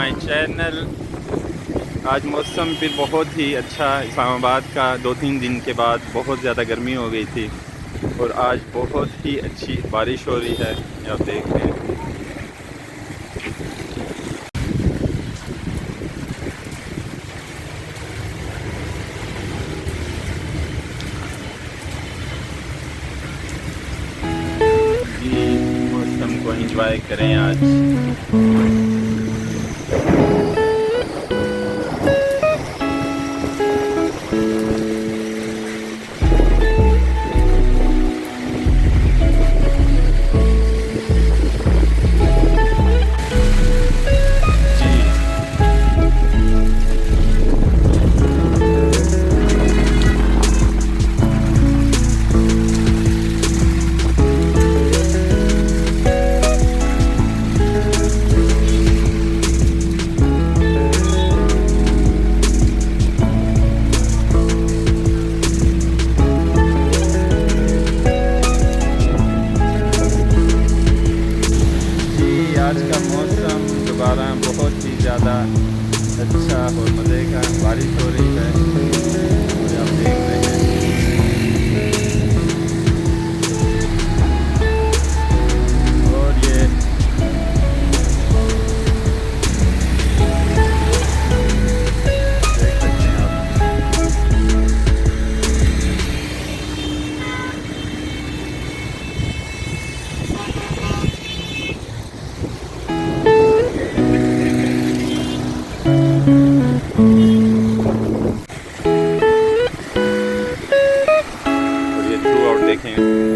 My channel. आज मौसम भी बहुत ही अच्छा इस्लामाबाद का 2-3 दिन के बाद बहुत ज़्यादा गर्मी हो गई थी और आज बहुत ही अच्छी बारिश हो रही है। आप देख रहे हैं। मौसम को एंजॉय करें आज। आज का मौसम दोबारा बहुत ही ज़्यादा अच्छा और मज़े का, बारिश हो रही है और आप देख रहे हैं। और ये देख सकते हैं आप। और ये थ्रू आउट देखें।